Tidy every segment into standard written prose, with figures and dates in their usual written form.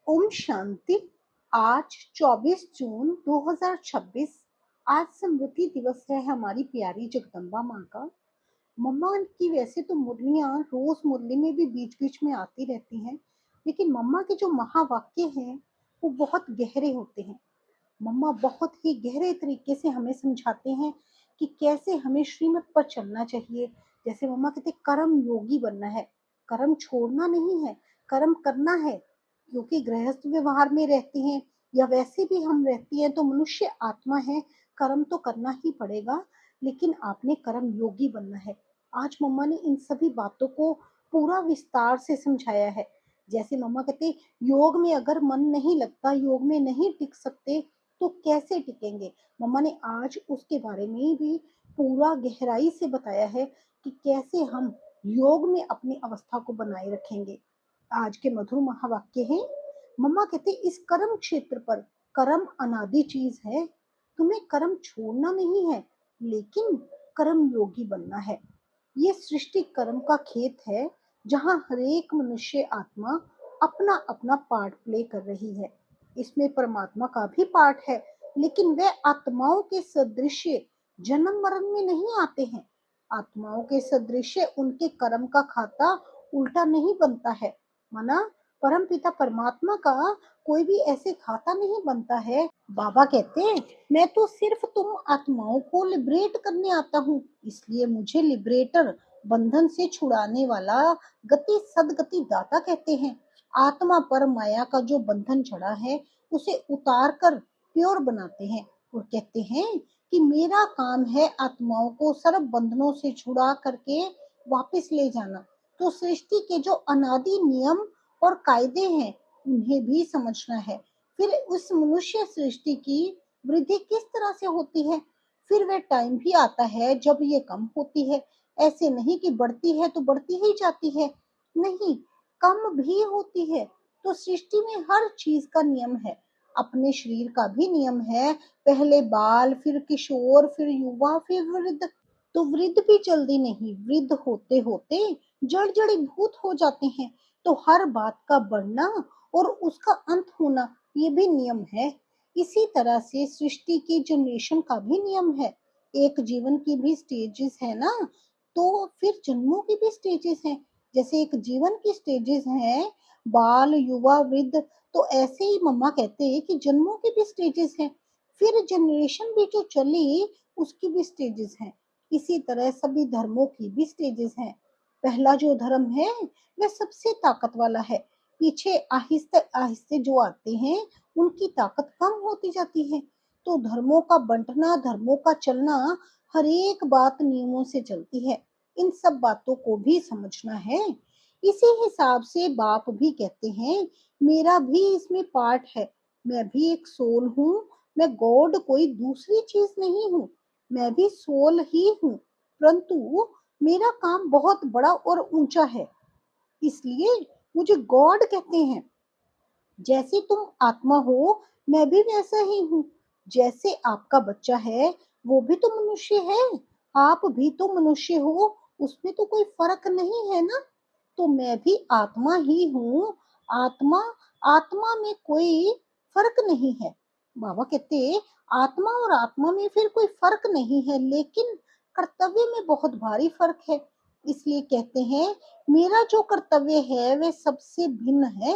ओम शांति। आज 24 जून 2026 आज स्मृति दिवस है हमारी प्यारी जगदम्बा माँ का। मम्मा की वैसे तो मुरलियाँ रोज मुरली में भी बीच बीच में आती रहती हैं, लेकिन मम्मा के जो महावाक्य हैं वो बहुत गहरे होते हैं। मम्मा बहुत ही गहरे तरीके से हमें समझाते हैं कि कैसे हमें श्रीमत पर चलना चाहिए। जैसे मम्मा कहते कर्म योगी बनना है, कर्म छोड़ना नहीं है, कर्म करना है। क्योंकि गृहस्थ व्यवहार में रहते हैं या वैसे भी हम रहती हैं तो मनुष्य आत्मा है, कर्म तो करना ही पड़ेगा, लेकिन आपने कर्म योगी बनना है। आज मम्मा ने इन सभी बातों को पूरा विस्तार से समझाया है। जैसे मम्मा कहते योग में अगर मन नहीं लगता, योग में नहीं टिक सकते तो कैसे टिकेंगे। मम्मा ने आज उसके बारे में भी पूरा गहराई से बताया है कि कैसे हम योग में अपनी अवस्था को बनाए रखेंगे। आज के मधुर महावाक्य हैं। मम्मा कहते इस कर्म क्षेत्र पर कर्म अनादि चीज है, तुम्हें कर्म छोड़ना नहीं है लेकिन कर्म योगी बनना है। ये सृष्टि कर्म का खेत है जहाँ हरेक मनुष्य आत्मा अपना अपना पार्ट प्ले कर रही है। इसमें परमात्मा का भी पार्ट है, लेकिन वे आत्माओं के सदृश्य जन्म मरण में नहीं आते हैं। आत्माओं के सदृश्य उनके कर्म का खाता उल्टा नहीं बनता है। माना परम पिता परमात्मा का कोई भी ऐसे खाता नहीं बनता है। बाबा कहते हैं मैं तो सिर्फ तुम आत्माओं को लिबरेट करने आता हूँ, इसलिए मुझे लिबरेटर, बंधन से छुड़ाने वाला, गति सदगति दाता कहते हैं। आत्मा पर माया का जो बंधन चढ़ा है उसे उतार कर प्योर बनाते हैं और कहते हैं कि मेरा काम है आत्माओं को सर्व बंधनों से छुड़ा करके वापस ले जाना। तो सृष्टि के जो अनादि नियम और कायदे हैं उन्हें भी समझना है। फिर उस मनुष्य सृष्टि की वृद्धि किस तरह से होती है। फिर वह टाइम भी आता है जब ये कम होती है। ऐसे नहीं कि बढ़ती है तो बढ़ती ही जाती है, नहीं, कम भी होती है। तो सृष्टि में हर चीज का नियम है, अपने शरीर का भी नियम है। पहले बाल, फिर किशोर, फिर युवा, फिर वृद्ध। तो वृद्ध भी जल्दी नहीं, वृद्ध होते होते जड़ जड़ीभूत हो जाते हैं। तो हर बात का बढ़ना और उसका अंत होना ये भी नियम है। इसी तरह से सृष्टि की जनरेशन का भी नियम है। एक जीवन की भी स्टेजेस है ना, तो फिर जन्मों की भी स्टेजेस हैं। जैसे एक जीवन की स्टेजेस हैं, बाल, युवा, वृद्ध, तो ऐसे ही मम्मा कहते हैं कि जन्मों की भी स्टेजेस हैं। फिर जनरेशन भी जो चली उसकी भी स्टेजेस हैं। इसी तरह सभी धर्मों की भी स्टेजेस हैं। पहला जो धर्म है वह सबसे ताकत वाला है, पीछे आहिस्ते आहिस्ते जो आते हैं उनकी ताकत कम होती जाती है। तो धर्मों का बंटना, धर्मों का चलना, हर एक बात नियमों से चलती है। इन सब बातों को भी समझना है। इसी हिसाब से बाप भी कहते हैं मेरा भी इसमें पार्ट है, मैं भी एक सोल हूँ, मैं गॉड कोई दूसरी चीज नहीं हूँ, मैं भी सोल ही हूँ, परंतु मेरा काम बहुत बड़ा और ऊंचा है, इसलिए मुझे गॉड कहते हैं। जैसे तुम आत्मा हो मैं भी वैसा ही हूँ। जैसे आपका बच्चा है वो भी तो मनुष्य है, आप भी तो मनुष्य हो, उसमें तो कोई फर्क नहीं है ना। तो मैं भी आत्मा ही हूँ। आत्मा, आत्मा में कोई फर्क नहीं है। बाबा कहते आत्मा और आत्मा में फिर कोई फर्क नहीं है, लेकिन कर्तव्य में बहुत भारी फर्क है। इसलिए कहते हैं मेरा जो कर्तव्य है वह सबसे भिन्न है।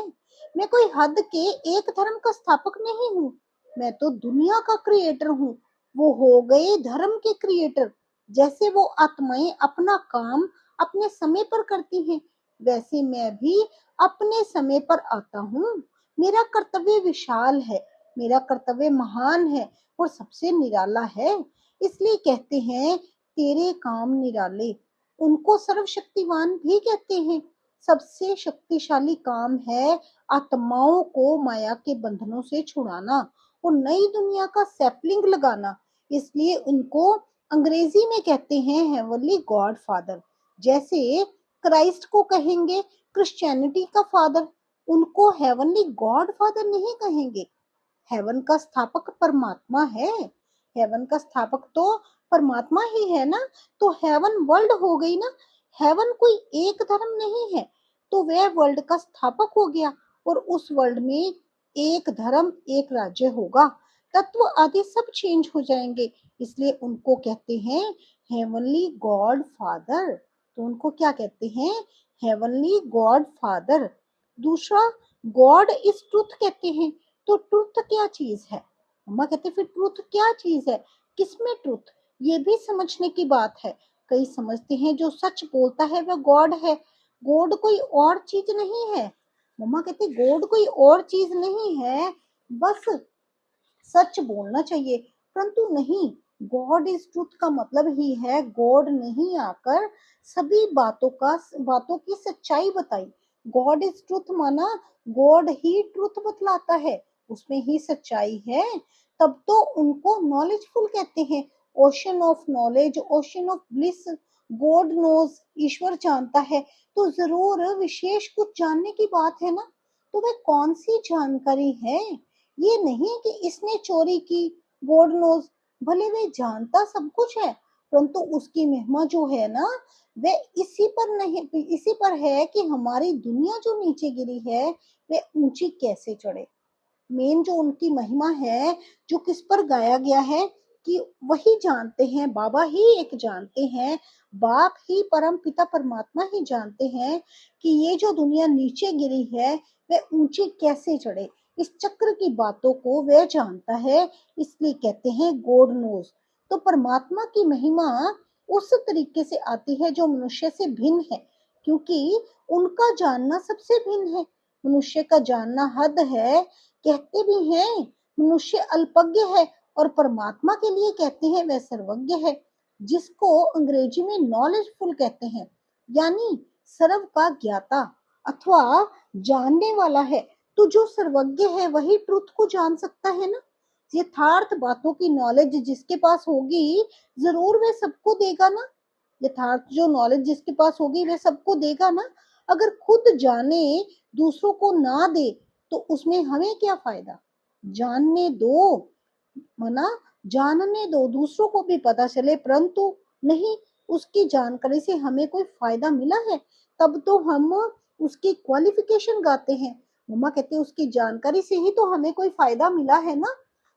मैं कोई हद के एक धर्म का स्थापक नहीं हूँ, मैं तो दुनिया का क्रिएटर हूँ। वो हो गए धर्म के क्रिएटर। जैसे वो आत्माएं अपना काम अपने समय पर करती हैं, वैसे मैं भी अपने समय पर आता हूँ। मेरा कर्तव्य विशाल है, मेरा कर्तव्य महान है और सबसे निराला है। इसलिए कहते हैं तेरे काम निराले। उनको सर्वशक्तिवान भी कहते हैं। सबसे शक्तिशाली काम है आत्माओं को माया के बंधनों से छुड़ाना और नई दुनिया का सैपलिंग लगाना। इसलिए उनको अंग्रेजी में कहते हैं हेवनली गॉड फादर। जैसे क्राइस्ट को कहेंगे क्रिश्चियनिटी का फादर, उनको हेवनली गॉड फादर नहीं कहेंगे। हेवन का स्थापक परमात्मा है, हेवन का स्थापक तो परमात्मा ही है ना। तो हेवन वर्ल्ड हो गई ना, हेवन कोई एक धर्म नहीं है, तो वह वर्ल्ड का स्थापक हो गया और उस वर्ल्ड में एक धर्म, एक राज्य होगा। तत्व आदि सब चेंज हो जाएंगे, इसलिए उनको कहते हैं हेवनली गॉड फादर। तो उनको क्या कहते हैं? Heavenly God father. दूसरा, गॉड इज ट्रुथ कहते हैं। तो ट्रुथ क्या चीज है? मम्मा कहते फिर ट्रुथ क्या चीज है? किसमें ट्रुथ? ये भी समझने की बात है। कई समझते हैं जो सच बोलता है वह गॉड है। गॉड कोई और चीज नहीं है। मम्मा कहते गॉड कोई और चीज नहीं है, बस सच बोलना चाहिए। परंतु नहीं, गॉड इज ट्रुथ का मतलब ही है गॉड नहीं आकर सभी बातों की सच्चाई बताई। गॉड इज ट्रुथ माना गॉड ही ट्रुथ बतलाता है, उसमें ही सच्चाई है। तब तो उनको नॉलेजफुल कहते हैं। Ocean of knowledge, ocean of bliss. God knows, ईश्वर जानता है। तो जरूर विशेष कुछ जानने की बात है ना। तो वह कौन सी जानकारी है? ये नहीं कि इसने चोरी की, गॉड नोज। भले वे जानता सब कुछ है, परंतु उसकी महिमा जो है ना, वे इसी पर है कि हमारी दुनिया जो नीचे गिरी है वे ऊंची कैसे चढ़े। मेन जो उनकी महिमा है, जो किस पर गाया गया है, कि वही जानते हैं, बाबा ही एक जानते हैं, बाप ही परम पिता परमात्मा ही जानते हैं कि ये जो दुनिया नीचे गिरी है वह ऊंची कैसे चढ़े। इस चक्र की बातों को वह जानता है, इसलिए कहते हैं गॉड नोज। तो परमात्मा की महिमा उस तरीके से आती है जो मनुष्य से भिन्न है, क्योंकि उनका जानना सबसे भिन्न है। मनुष्य का जानना हद है, कहते भी हैं मनुष्य अल्पज्ञ है, और परमात्मा के लिए कहते हैं वह सर्वज्ञ है, जिसको अंग्रेजी में नॉलेजफुल कहते हैं, यानी सर्व का ज्ञाता अथवा जानने वाला है। तो जो सर्वज्ञ है वही ट्रुथ को जान सकता है ना। यथार्थ बातों की नॉलेज जिसके पास होगी जरूर वह सबको देगा ना। यथार्थ जो नॉलेज जिसके पास होगी वह सबको देगा ना। अगर खुद जाने दूसरों को ना दे तो उसमें हमें क्या फायदा? जानने दो, मना जानने दो, दूसरों को भी पता चले, परंतु नहीं, उसकी जानकारी से हमें कोई फायदा मिला है तब तो हम उसकी क्वालिफिकेशन गाते हैं। मम्मा कहते हैं उसकी जानकारी से ही तो हमें कोई फायदा मिला है ना,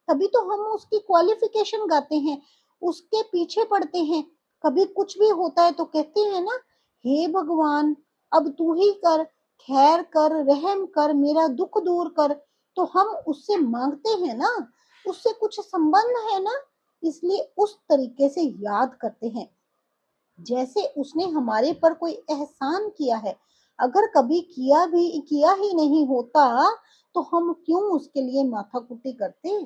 तभी तो हम उसकी क्वालिफिकेशन गाते हैं, उसके पीछे पड़ते हैं। कभी कुछ भी होता है तो कहते हैं ना, हे भगवान अब तू ही कर, खैर कर, रहम कर, मेरा दुख दूर कर। तो हम उससे मांगते हैं ना, उससे कुछ संबंध है ना, इसलिए उस तरीके से याद करते हैं जैसे उसने हमारे पर कोई एहसान किया है। अगर कभी किया ही नहीं होता तो हम क्यों उसके लिए माथाकुटी करते?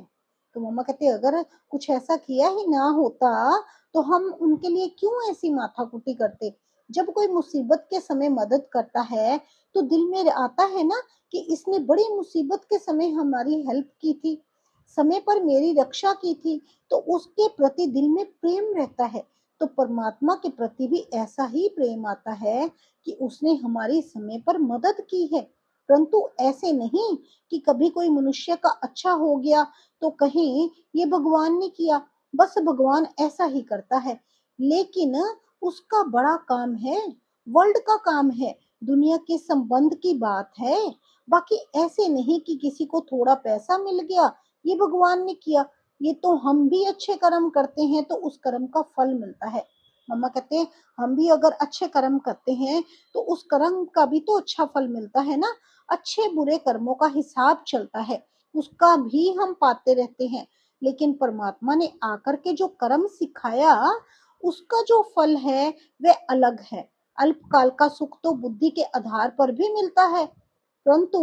तो मम्मा कहते अगर कुछ ऐसा किया ही ना होता तो हम उनके लिए क्यों ऐसी माथाकुटी करते? जब कोई मुसीबत के समय मदद करता है तो दिल में आता है ना कि इसने बड़ी मुसीबत के समय हमारी हेल्प की थी, समय पर मेरी रक्षा की थी, तो उसके प्रति दिल में प्रेम रहता है। तो परमात्मा के प्रति भी ऐसा ही प्रेम आता है कि उसने हमारी समय पर मदद की है। परंतु ऐसे नहीं कि कभी कोई मनुष्य का अच्छा हो गया तो कहीं ये भगवान ने किया, बस भगवान ऐसा ही करता है। लेकिन उसका बड़ा काम है, वर्ल्ड का काम है, दुनिया के संबंध की बात है। बाकी ऐसे नहीं कि किसी को थोड़ा पैसा मिल गया ये भगवान ने किया। ये तो हम भी अच्छे कर्म करते हैं तो उस कर्म का फल मिलता है। मम्मा कहते हैं हम भी अगर अच्छे कर्म करते हैं तो उस कर्म का भी तो अच्छा फल मिलता है ना। अच्छे बुरे कर्मों का हिसाब चलता है, उसका भी हम पाते रहते हैं। लेकिन परमात्मा ने आकर के जो कर्म सिखाया उसका जो फल है वह अलग है। अल्पकाल का सुख तो बुद्धि के आधार पर भी मिलता है, परंतु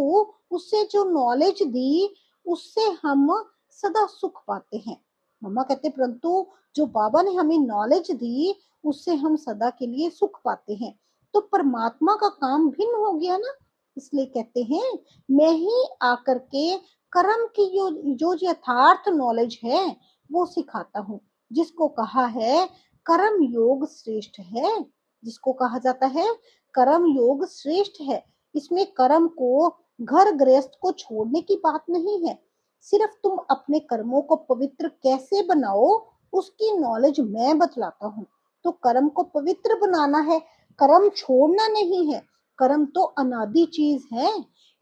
उससे जो नॉलेज दी उससे हम सदा सुख पाते हैं। मम्मा कहते परंतु जो बाबा ने हमें नॉलेज दी उससे हम सदा के लिए सुख पाते हैं। तो परमात्मा का काम भिन्न हो गया ना, इसलिए कहते हैं मैं ही आकर के कर्म की जो यथार्थ नॉलेज है वो सिखाता हूँ। जिसको कहा है कर्म योग श्रेष्ठ है, जिसको कहा जाता है कर्म योग श्रेष्ठ है। इसमें कर्म को, घर गृहस्थ को छोड़ने की बात नहीं है, सिर्फ तुम अपने कर्मों को पवित्र कैसे बनाओ उसकी नॉलेज मैं बतलाता हूँ। तो कर्म को पवित्र बनाना है, कर्म छोड़ना नहीं है। कर्म तो अनादि चीज है,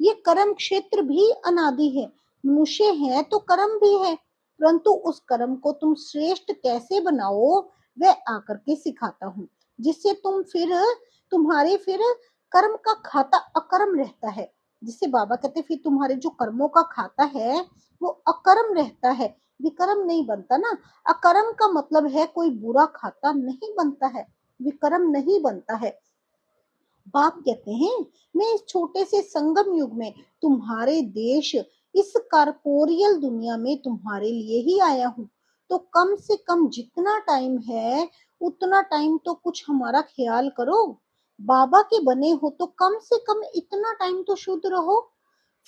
ये कर्म क्षेत्र भी अनादि है। मनुष्य है तो कर्म भी है, परंतु उस कर्म को तुम श्रेष्ठ कैसे बनाओ वह आकर के सिखाता हूँ, जिससे तुम्हारे फिर कर्म का खाता अकर्म रहता है। जिससे बाबा कहते फिर तुम्हारे जो कर्मों का खाता है वो अकर्म रहता है, विकर्म नहीं बनता ना। अकर्म का मतलब है कोई बुरा खाता नहीं बनता है, विकर्म नहीं बनता है। बाप कहते हैं मैं इस छोटे से संगम युग में तुम्हारे देश इस कारपोरियल दुनिया में तुम्हारे लिए ही आया हूँ, तो कम से कम जितना टाइम है उतना टाइम तो कुछ हमारा ख्याल करो। बाबा के बने हो तो कम से कम इतना टाइम तो शुद्ध रहो,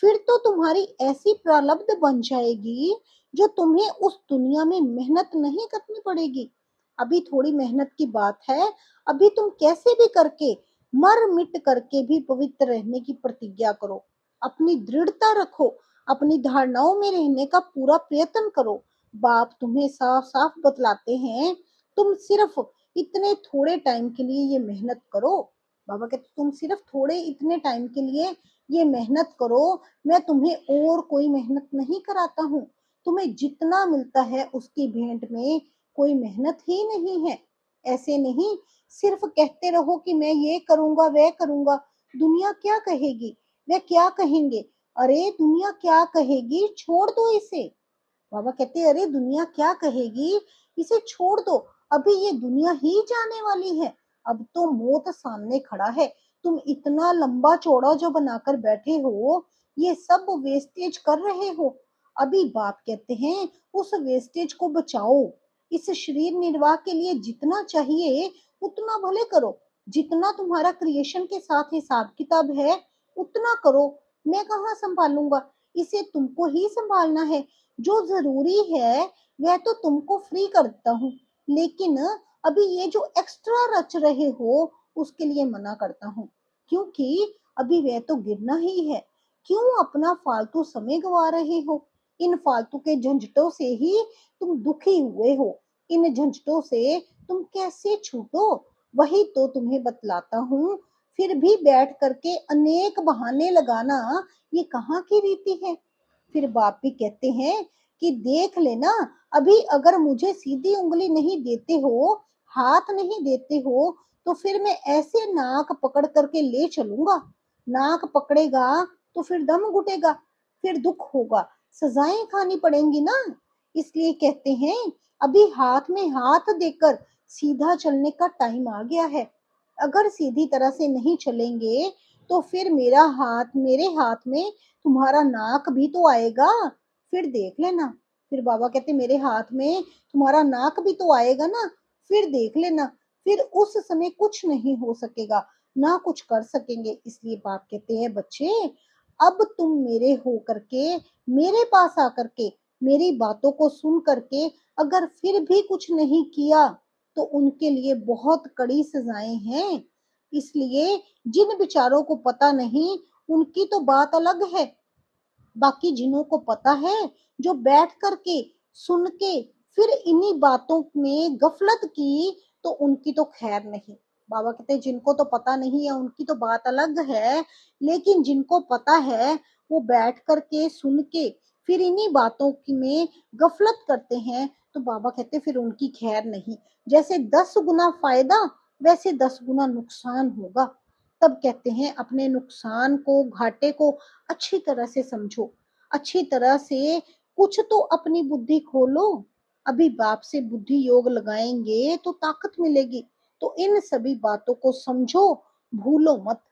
फिर तो तुम्हारी ऐसी प्रारब्ध बन जाएगी जो तुम्हें उस दुनिया में मेहनत नहीं करनी पड़ेगी। अभी थोड़ी मेहनत की बात है, अभी तुम कैसे भी करके मर मिट करके भी पवित्र रहने की प्रतिज्ञा करो, अपनी दृढ़ता रखो, अपनी धारणाओं में रहने का पूरा प्रयत्न करो। बाप तुम्हें साफ साफ बतलाते हैं तुम सिर्फ इतने थोड़े टाइम के लिए ये मेहनत करो। बाबा कहते तुम सिर्फ थोड़े इतने टाइम के लिए ये मेहनत करो, मैं तुम्हें और कोई मेहनत नहीं कराता हूँ। तुम्हें जितना मिलता है उसकी भेंट में कोई मेहनत ही नहीं है। ऐसे नहीं सिर्फ कहते रहो कि मैं ये करूंगा वह करूंगा, दुनिया क्या कहेगी, वे क्या कहेंगे। अरे दुनिया क्या कहेगी छोड़ दो इसे। बाबा कहते अरे दुनिया क्या कहेगी इसे छोड़ दो, अभी ये दुनिया ही जाने वाली है, अब तो मौत सामने खड़ा है। तुम इतना लंबा चौड़ा जो बनाकर बैठे हो ये सब वेस्टेज कर रहे हो। अभी बाप कहते हैं उस वेस्टेज को बचाओ, इस शरीर निर्वाह के लिए जितना चाहिए उतना भले करो, जितना तुम्हारा क्रिएशन के साथ हिसाब किताब है उतना करो, मैं कहाँ संभालूंगा, इसे तुमको ही संभालना है। जो जरूरी है वह तो तुमको फ्री करता हूँ, लेकिन अभी ये जो एक्स्ट्रा रच रहे हो उसके लिए मना करता हूँ, क्योंकि अभी वह तो गिरना ही है। क्यों अपना फालतू समय गवा रहे हो, इन फालतू के झंझटों से ही तुम दुखी हुए हो, इन झंझटों से तुम कैसे छूटो वही तो तुम्हें बतलाता हूँ। फिर भी बैठ करके अनेक बहाने लगाना ये कहाँ की रीति है। फिर बाप भी कहते हैं कि देख लेना, अभी अगर मुझे सीधी उंगली नहीं देते हो, हाथ नहीं देते हो, तो फिर मैं ऐसे नाक पकड़ करके ले चलूंगा। नाक पकड़ेगा तो फिर दम घुटेगा, फिर दुख होगा, सजाएं खानी पड़ेंगी ना। इसलिए कहते हैं अभी हाथ में हाथ देकर सीधा चलने का टाइम आ गया है। अगर सीधी तरह से नहीं चलेंगे तो फिर मेरे हाथ में तुम्हारा नाक भी तो आएगा, फिर देख लेना। फिर बाबा कहते मेरे हाथ में तुम्हारा नाक भी तो आएगा ना, फिर देख लेना, फिर उस समय कुछ नहीं हो सकेगा, ना कुछ कर सकेंगे। इसलिए बाप कहते हैं बच्चे अब तुम मेरे हो करके मेरे पास आकर के मेरी बातों को सुन करके अगर फिर भी कुछ नहीं किया तो उनके लिए बहुत कड़ी सजाएं हैं। इसलिए जिन बेचारों को पता नहीं उनकी तो बात अलग है, बाकी जिन्हों को पता है जो बैठ करके सुन के फिर इन्हीं बातों में गफलत की तो उनकी तो खैर नहीं। बाबा कहते जिनको तो पता नहीं है उनकी तो बात अलग है, लेकिन जिनको पता है वो बैठ करके सुन के फिर इन्हीं बातों की में गफलत करते हैं तो बाबा कहते फिर उनकी खैर नहीं। जैसे 10 गुना फायदा वैसे 10 गुना नुकसान होगा। तब कहते हैं अपने नुकसान को घाटे को अच्छी तरह से समझो, अच्छी तरह से कुछ तो अपनी बुद्धि खोलो। अभी बाप से बुद्धि योग लगाएंगे तो ताकत मिलेगी, तो इन सभी बातों को समझो, भूलो मत।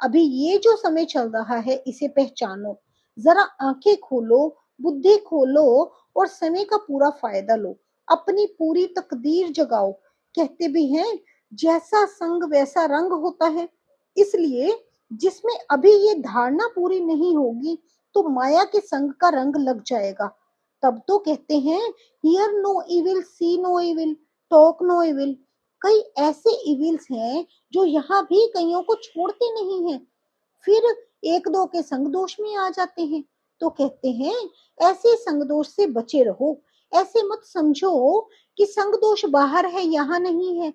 अभी ये जो समय चल रहा है इसे पहचानो, जरा आंखें खोलो, बुद्धि खोलो और समय का पूरा फायदा लो, अपनी पूरी तकदीर जगाओ। कहते भी हैं जैसा संग वैसा रंग होता है, इसलिए जिसमें अभी ये धारणा पूरी नहीं होगी तो माया के संग का रंग लग जाएगा। तब तो कहते हैं hear no evil, see no evil, talk no evil. कई ऐसे इविल्स हैं जो यहाँ भी कईयों को छोड़ते नहीं हैं, फिर एक दो के संग दोष में आ जाते हैं। तो कहते हैं ऐसे संग दोष से बचे रहो, ऐसे मत समझो कि संग दोष बाहर है यहाँ नहीं है।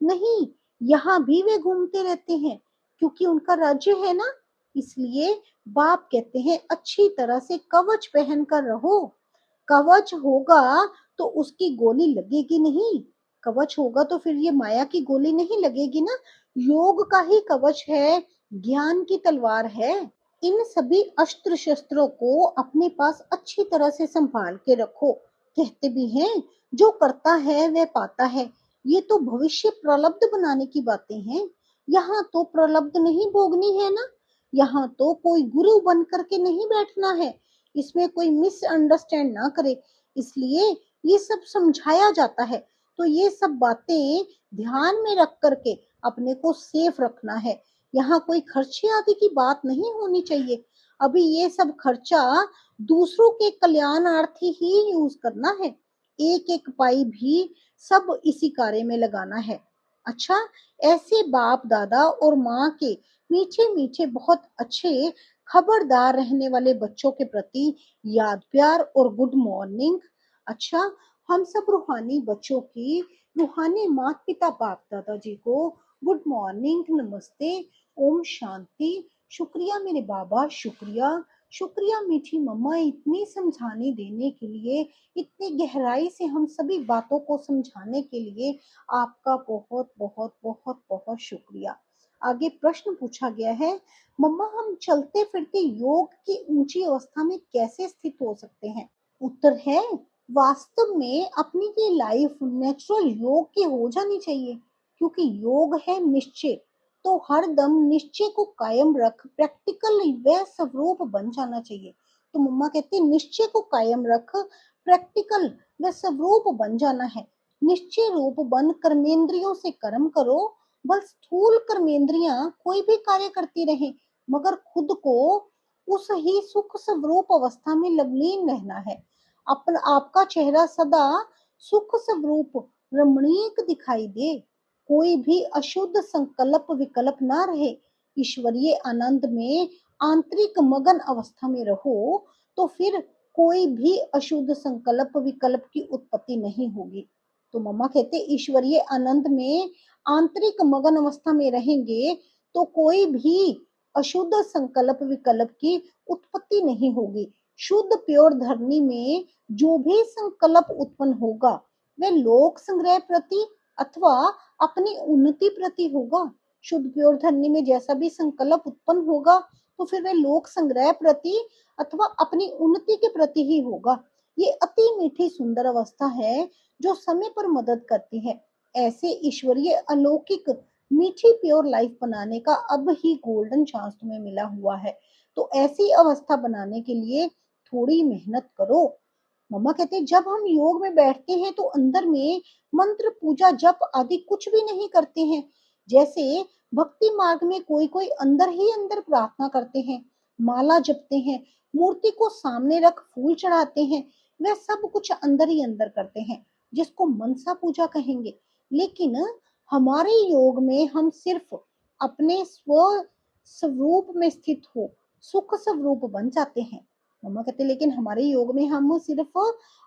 नहीं, यहाँ भी वे घूमते रहते हैं क्योंकि उनका राज्य है ना। इसलिए बाप कहते हैं अच्छी तरह से कवच पहन कर रहो। कवच होगा तो उसकी गोली लगेगी नहीं। कवच होगा तो फिर ये माया की गोली नहीं लगेगी ना। योग का ही कवच है, ज्ञान की तलवार है। इन सभी अस्त्र शस्त्रों को अपने पास अच्छी तरह से संभाल के रखो। कहते भी हैं जो करता है वह पाता है। ये तो भविष्य प्रलब्ध बनाने की बातें हैं। यहाँ तो प्रलब्ध नहीं भोगनी है ना। यहाँ तो कोई गुरु बन करके नहीं बैठना है। इसमें कोई मिसअंडरस्टैंड ना करे, इसलिए ये सब समझाया जाता है। तो ये सब बातें ध्यान में रख करके अपने को सेफ रखना है। यहाँ कोई खर्चे आदि की बात नहीं होनी चाहिए। अभी ये सब खर्चा दूसरों के कल्याणार्थी ही यूज करना है। एक एक पाई भी सब इसी कार्य में लगाना है। अच्छा, ऐसे बाप दादा और माँ के मीठे मीठे बहुत अच्छे खबरदार रहने वाले बच्चों के प्रति याद प्यार और गुड मॉर्निंग। अच्छा, हम सब रूहानी बच्चों की रूहानी माता पिता बाप दादा जी को गुड मॉर्निंग, नमस्ते, ओम शांति। शुक्रिया मेरे बाबा, शुक्रिया। शुक्रिया मीठी मम्मा, इतनी समझाने देने के लिए, इतनी गहराई से हम सभी बातों को समझाने के लिए आपका बहुत बहुत बहुत बहुत शुक्रिया। आगे प्रश्न पूछा गया है, मम्मा हम चलते फिरते योग की ऊंची अवस्था में कैसे स्थित हो सकते हैं? उत्तर है, वास्तव में अपनी ये लाइफ नेचुरल योग की हो जानी चाहिए। क्योंकि योग है निश्चय, तो हर दम निश्चय को कायम रख प्रैक्टिकल व स्वरूप बन जाना चाहिए। तो मम्मा कहती निश्चय को कायम रख, प्रैक्टिकल व स्वरूप बन जाना है। निश्चय रूप बन कर्मेंद्रियों से कर्म करो। बस स्थूल कर्मेंद्रियां कोई भी कार्य करती रहे, मगर खुद को उस ही सुख स्वरूप अवस्था में लवलीन रहना है। अपना आपका चेहरा सदा सुख स्वरूप रमणीक दिखाई दे। कोई भी अशुद्ध संकल्प विकल्प ना रहे। ईश्वरीय आनंद में आंतरिक मगन अवस्था में रहो, तो फिर कोई भी अशुद्ध संकल्प विकल्प की उत्पत्ति नहीं होगी। तो मम्मा कहते ईश्वरीय आनंद में आंतरिक मगन अवस्था में रहेंगे तो कोई भी अशुद्ध संकल्प विकल्प की उत्पत्ति नहीं होगी। शुद्ध प्योर धरनी में जो भी संकल्प उत्पन्न होगा वह लोक संग्रह प्रति अथवा अपनी उन्नति प्रति होगा। शुद्ध प्योर धरनी में जैसा भी संकल्प उत्पन्न होगा तो फिर वह लोक संग्रह प्रति अथवा अपनी उन्नति के प्रति ही होगा। ये अति मीठी सुंदर अवस्था है जो समय पर मदद करती है। ऐसे ईश्वरीय अलौकिक मीठी प्योर लाइफ बनाने का अब ही गोल्डन चांस तुम्हें मिला हुआ है। तो ऐसी अवस्था बनाने के लिए थोड़ी मेहनत करो। मम्मा कहते हैं जब हम योग में बैठते हैं तो अंदर में मंत्र पूजा जप आदि कुछ भी नहीं करते हैं। जैसे भक्ति मार्ग में कोई कोई अंदर ही अंदर प्रार्थना करते हैं, माला जपते हैं, मूर्ति को सामने रख फूल चढ़ाते हैं, वह सब कुछ अंदर ही अंदर करते हैं, जिसको मनसा पूजा कहेंगे। लेकिन हमारे योग में हम सिर्फ अपने स्व स्वरूप में स्थित हो सुख स्वरूप बन जाते हैं। मम्मा कहते लेकिन हमारे योग में हम सिर्फ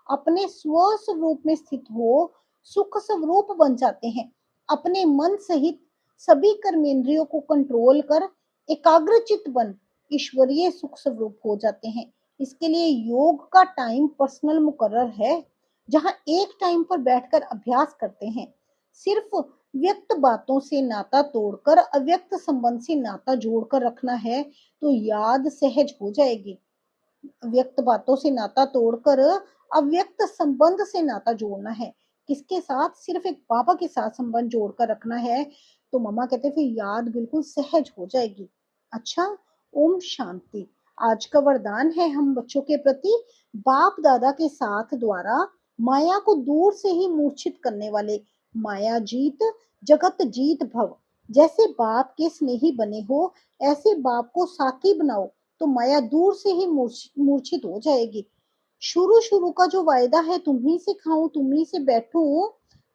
अपने स्व स्वरूप में स्थित हो सुख स्वरूप बन जाते हैं। अपने मन सहित सभी कर्मेंद्रियों को कंट्रोल कर एकाग्रचित बन ईश्वरीय सुख स्वरूप हो जाते हैं। इसके लिए योग का टाइम पर्सनल मुकर्रर है, जहां एक टाइम पर बैठकर अभ्यास करते हैं। सिर्फ व्यक्त बातों से नाता तोड़कर अव्यक्त संबंध से नाता जोड़कर रखना है तो याद सहज हो जाएगी। व्यक्त बातों से नाता तोड़कर अव्यक्त संबंध से नाता जोड़ना है। किसके साथ? सिर्फ एक बाबा के साथ संबंध जोड़कर रखना है। तो मम्मा कहते फिर याद बिल्कुल सहज हो जाएगी। अच्छा, ओम शांति। आज का वरदान है हम बच्चों के प्रति, बाप दादा के साथ द्वारा माया को दूर से ही मूर्छित करने वाले माया जीत जगत जीत भव। जैसे बाप के स्नेही बने हो ऐसे बाप को साथी बनाओ तो माया दूर से ही मूर्छित हो जाएगी। शुरू शुरू का जो वायदा है तुम्ही से खाऊं तुम्ही से बैठूं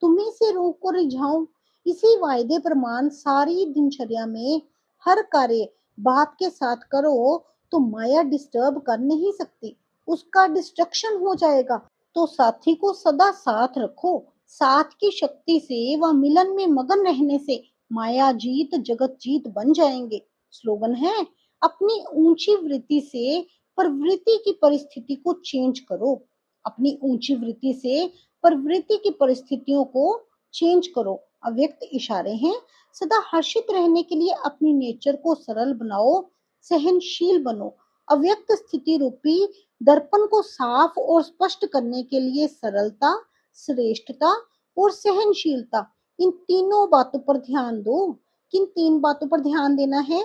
तुम्ही से रूह को रिझाऊं, इसी वायदे प्रमाण सारी दिनचर्या में हर कार्य बाप के साथ करो तो माया डिस्टर्ब कर नहीं सकती, उसका डिस्ट्रक्शन हो जाएगा। तो साथी को सदा साथ रखो। साथ की शक्ति से व मिलन में मगन रहने से माया जीत जगत जीत बन जाएंगे। स्लोगन है, अपनी ऊंची वृत्ति से प्रवृत्ति की परिस्थिति को चेंज करो। अपनी ऊंची वृत्ति से प्रवृत्ति की परिस्थितियों को चेंज करो। अव्यक्त इशारे हैं। सदा हर्षित रहने के लिए अपनी नेचर को सरल बनाओ, सहनशील बनो। अव्यक्त स्थिति रूपी दर्पण को साफ और स्पष्ट करने के लिए सरलता, श्रेष्ठता और सहनशीलता, इन तीनों बातों पर ध्यान दो। किन 3 बातों पर ध्यान देना है?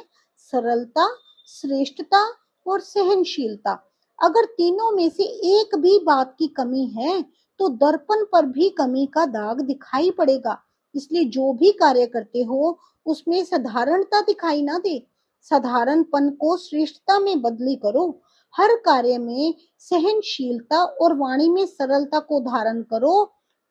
सरलता, श्रेष्ठता और सहनशीलता। अगर तीनों में से एक भी बात की कमी है तो दर्पण पर भी कमी का दाग दिखाई पड़ेगा। इसलिए जो भी कार्य करते हो उसमें साधारणता दिखाई ना दे, साधारणपन को श्रेष्ठता में बदली करो। हर कार्य में सहनशीलता और वाणी में सरलता को धारण करो,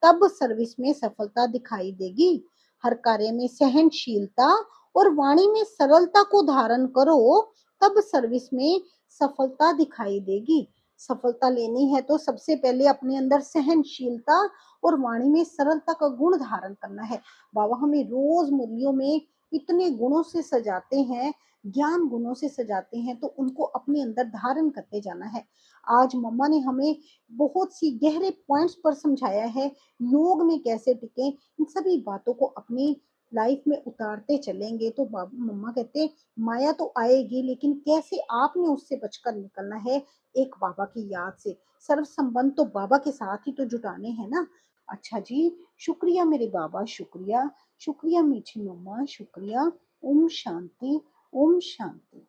तब सर्विस में सफलता दिखाई देगी। हर कार्य में सहनशीलता और वाणी में सरलता को धारण करो, तब सर्विस में सफलता दिखाई देगी। सफलता लेनी है तो सबसे पहले अपने अंदर सहनशीलता और वाणी में सरलता का गुण धारण करना है। बाबा हमें रोज मुरलियों में इतने गुणों से सजाते हैं, ज्ञान गुणों से सजाते हैं, तो उनको अपने अंदर धारण करते जाना है। आज मम्मा ने हमें बहुत सी गहरे पॉइंट्स पर समझाया है, योग में कैसे टिके। इन सभी बातों को अपनी लाइफ में उतारते चलेंगे तो मम्मा कहते माया तो आएगी, लेकिन कैसे आपने उससे बचकर निकलना है, एक बाबा की याद से। सर्व संबंध तो बाबा के साथ ही तो जुटाने हैं ना। अच्छा जी, शुक्रिया मेरे बाबा, शुक्रिया शुक्रिया मीठी मम्मा, शुक्रिया। ओम शांति, ओम शांति।